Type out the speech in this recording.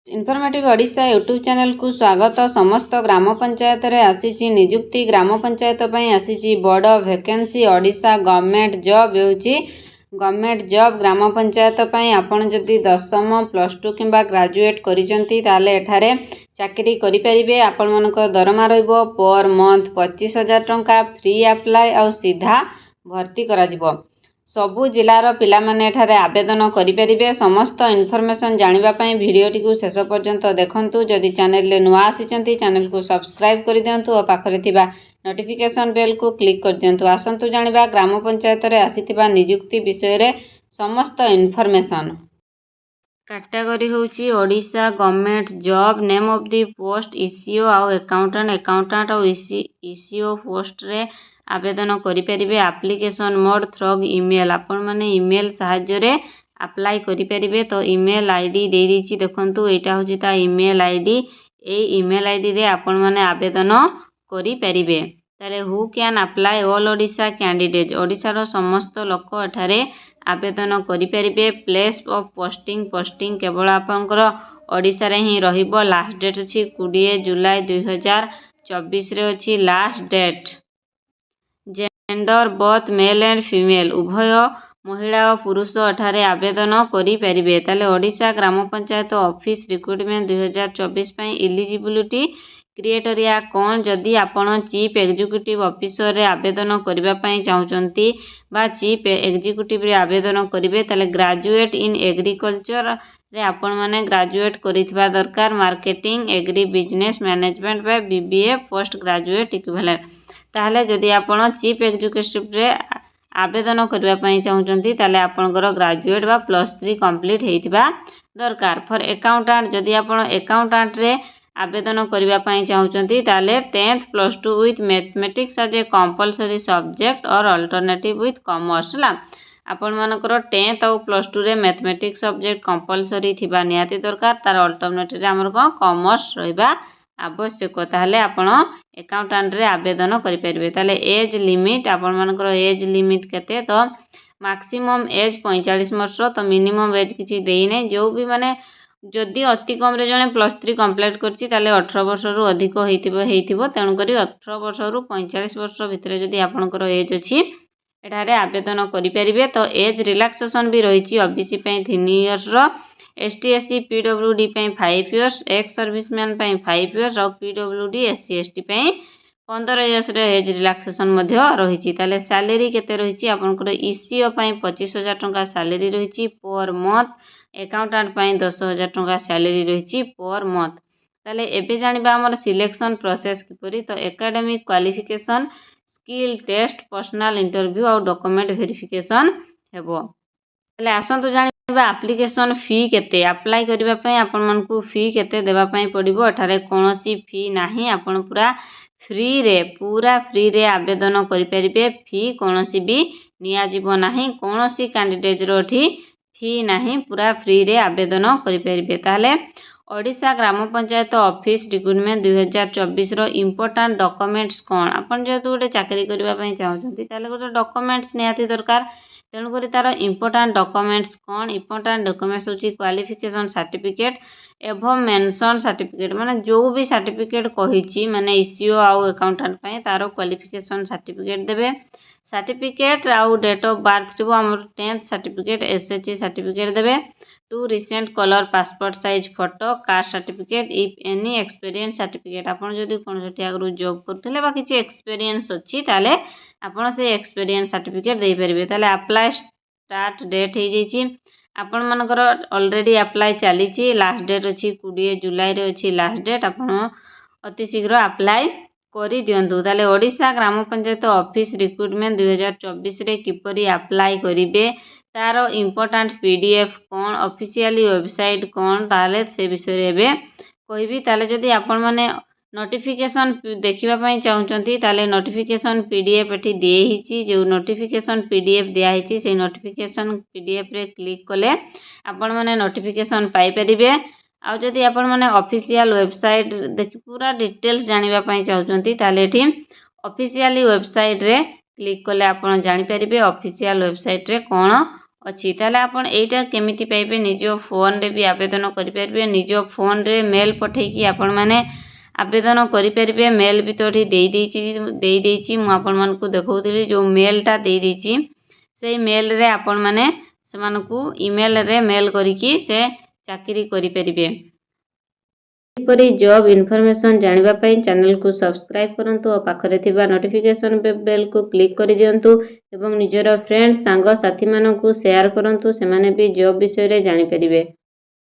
Informative Odisha YouTube channel को स्वागत। समस्त ग्राम पंचायत रे आसीची नियुक्ति ग्राम पंचायत पई आसीची बड़ वैकेंसी ओडिशा गवर्नमेंट जॉब होची। गवर्नमेंट जॉब ग्राम पंचायत पई आपण जदि 10म +2 किंबा ग्रेजुएट करिसंती ताले एठारे चाकरी करि परिबे। आपण मानकर दरमा रहइबो पर मंथ 25,000 टंका। फ्री अप्लाई और सीधा भर्ती करा जिवो। सबु जिलार पिला माने एठारे आवेदन करि परिबे। समस्त इनफॉरमेशन जानिबा पई वीडियोटी को शेष पर्यंत देखंतु। जदि चैनल ले नुआ आसीचंती चैनल को सब्सक्राइब करि दियंतु और पाखरे थिबा नोटिफिकेशन बेल को क्लिक कर दियंतु। आसंतु जानिबा ग्राम पंचायत रे आसीथिबा नियुक्ति विषय रे समस्त इनफॉरमेशन। कैटेगरी होची Odisha government job. Name of the post ECO और अकाउंटेंट और ईसीओ पोस्ट रे आवेदन करि परिबे। Application mode through email. आपण माने ईमेल सहाय्य रे अप्लाई करि परिबे। तो ईमेल आईडी दे दिछि देखंतु। एटा होची ता ईमेल आईडी। ए ईमेल आईडी रे आपण माने आवेदन करि परिबे। ताले who can apply all Odisha candidate. Odisha रो समस्त लोक एठारे आवेदन करि परिबे। प्लेस ऑफ पोस्टिंग केवल आपनकर ओडिशा रे ही रहिबो। लास्ट डेट अछि 20 जुलाई 2024 रे अछि last date. Gender both male and female उभय महिला और पुरुष एठारे आवेदन करि परिबे। ताले ओडिशा ग्राम पंचायत ऑफिस रिक्रुटमेंट 2024 पई एलिजिबिलिटी क्राइटेरिया कोन। जदि आपण चीफ एग्जीक्यूटिव ऑफिसर रे आवेदन करिबा पई चाहुचंती बा चीफ एग्जीक्यूटिव रे आवेदन करिवे ताले ग्रेजुएट इन एग्रीकल्चर रे आपण माने ग्रेजुएट करिथिबा दरकार। मार्केटिंग एग्री बिजनेस मैनेजमेंट बा बीबीए पोस्ट ग्रेजुएट इक्विवेलेंट। ताहले जदि आपण चीफ एग्जीक्यूटिव रे आवेदन करिबा पई चाहुचंती ताले आपनकर ग्रेजुएट बा +3 कंप्लीट हेइथिबा दरकार। फॉर अकाउंटेंट जदि आपण अकाउंटेंट रे आवेदन करिबा पई चाहुचंती ताले 10th +2 with mathematics as a compulsory subject और अल्टरनेटिव विथ कॉमर्स ला। आपण मानकर 10th और +2 रे मैथमेटिक्स सब्जेक्ट कंपलसरी थिबा नियाती दरकार। तार अल्टरनेटिव रे हमर कॉमर्स रहइबा आवश्यक। ताहले आपण अकाउंटेंट रे आवेदन करि परिबे। ताहले एज लिमिट आपण मानकर एज लिमिट केते तो मैक्सिमम एज 45 वर्ष। तो मिनिमम एज किछि देई नै। जो भी माने जदि अति कम रे जने +3 कंप्लीट करछि ताले 18 वर्ष रु अधिक हेइथिबो। तेनु करी 18 वर्ष रु 45 वर्ष भितरे जदि आपनकर एज अछि एठारे आवेदन करि परिबे। तो एज रिलैक्सेशन भी रहिछि। ओबीसी पई 3 इयर्स रो, एसटी एससी पीडब्ल्यूडी पई 5 इयर्स, एक्स सर्विसमैन पई 5 इयर्स और पीडब्ल्यूडी एससी एसटी पई 15 इयर्स रे एज रिलैक्सेशन मध्य रहिछि। ताले सैलरी केते रहिछि आपनकर ईसीओ पई 25,000 टंका सैलरी रहिछि पर मंथ। अकाउंटेंट पई 10,000 टंका सैलरी रहिछि पर मंथ। ताले एबे जानिबा हमर सिलेक्शन प्रोसेस किपरि। तो academic qualification, skill test, personal interview और डॉक्यूमेंट वेरिफिकेशन हेबो। ताले आसंतु जानिबा एप्लिकेशन फी केते। अप्लाई करिबा पई आपन मानकू फी केते देबा पई पड़िबो। एठारे कोनोसी फी नाही। आपन पूरा फ्री रे आवेदन करि परिबे। फी कोनोसी भी निया जीवो नाही। कोनोसी कैंडिडेट रो एठी फी नाही। पूरा फ्री रे आवेदन करि परिबे। ताले ओडिशा ग्राम पंचायत ऑफिस रिक्रुटमेंट 2024 रो इंपोर्टेंट डॉक्यूमेंट्स कोन। आपन जेतु गोटे चाकरी करिबा पई चाहुचंती ताले गोटे डॉक्यूमेंट्स नियाती दरकार। तेणु करी तार इंपोर्टेंट डॉक्यूमेंट्स कोन। इंपोर्टेंट डॉक्यूमेंट्स होची क्वालिफिकेशन सर्टिफिकेट एवं मेंशन सर्टिफिकेट। माने जो भी सर्टिफिकेट कहिची माने ईसीओ और अकाउंटेंट पई तारो क्वालिफिकेशन सर्टिफिकेट देबे। सर्टिफिकेट आउ डेट ऑफ बर्थ थिबो हमर 10th सर्टिफिकेट, एसएचसी सर्टिफिकेट देबे। 2 recent colour passport size photo, caste certificate if any experience certificate. आपण जदि कोनोटी आगु जॉब करथले बा किछि एक्सपीरियंस अछि ताले आपण से एक्सपीरियंस सर्टिफिकेट देई परिबे। ताले अप्लाई स्टार्ट डेट हे जैछि। आपण मानकर ऑलरेडी अप्लाई चलीछि। लास्ट डेट अछि 20 जुलाई रे अछि लास्ट डेट। आपण अति शीघ्र अप्लाई करि दियंतु। ताले ओडिशा ग्राम पंचायत ऑफिस रिक्रुटमेंट 2024 रे किपरि अप्लाई करिवे तारो इंपोर्टेंट पीडीएफ कोन, ऑफिशियली वेबसाइट कोन ताले से विषय रे एबे कहिबी। ताले जदि आपण माने नोटिफिकेशन देखिबा पई चाहुचंती ताले नोटिफिकेशन पीडीएफ एठी दिए हिची। जो नोटिफिकेशन पीडीएफ दिया हिची से नोटिफिकेशन पीडीएफ रे क्लिक कले आपण माने नोटिफिकेशन पाई परिबे। आ जदि आपण माने ऑफिशियल वेबसाइट देखि पूरा डिटेल्स जानिबा पई चाहुचंती ताले एठी ऑफिशियली वेबसाइट रे क्लिक कले आपण जानि परिबे ऑफिशियल वेबसाइट रे कोन ଅଛି। ତାହେଲେ ଆପଣ ଏଇଟା କେମିତି ପାଇବେ? ନିଜ ଫୋନ୍ରେ ବି ଆବେଦନ କରିପାରିବେ। ନିଜ ଫୋନ୍ରେ ମେଲ୍ ପଠାଇକି ଆପଣମାନେ ଆବେଦନ କରିପାରିବେ। ମେଲ୍ ବି ତ ଏଠି ଦେଇଦେଇଛି ମୁଁ ଆପଣମାନଙ୍କୁ ଦେଖାଉଥିଲି ଯେଉଁ ମେଲ୍ଟା ଦେଇଦେଇଛି ସେଇ ମେଲ୍ରେ ଆପଣମାନେ ସେମାନଙ୍କୁ ଇମେଲ୍ରେ ମେଲ୍ କରିକି ସେ ଚାକିରି କରିପାରିବେ। ଏହିପରି ଜବ୍ ଇନଫର୍ମେସନ୍ ଜାଣିବା ପାଇଁ ଚ୍ୟାନେଲକୁ ସବସ୍କ୍ରାଇବ୍ କରନ୍ତୁ ଓ ପାଖରେ ଥିବା ନୋଟିଫିକେସନ୍ ବେଲ୍କୁ କ୍ଲିକ୍ କରିଦିଅନ୍ତୁ ଏବଂ ନିଜର ଫ୍ରେଣ୍ଡ ସାଙ୍ଗସାଥିମାନଙ୍କୁ ସେୟାର କରନ୍ତୁ, ସେମାନେ ବି ଜବ୍ ବିଷୟରେ ଜାଣିପାରିବେ।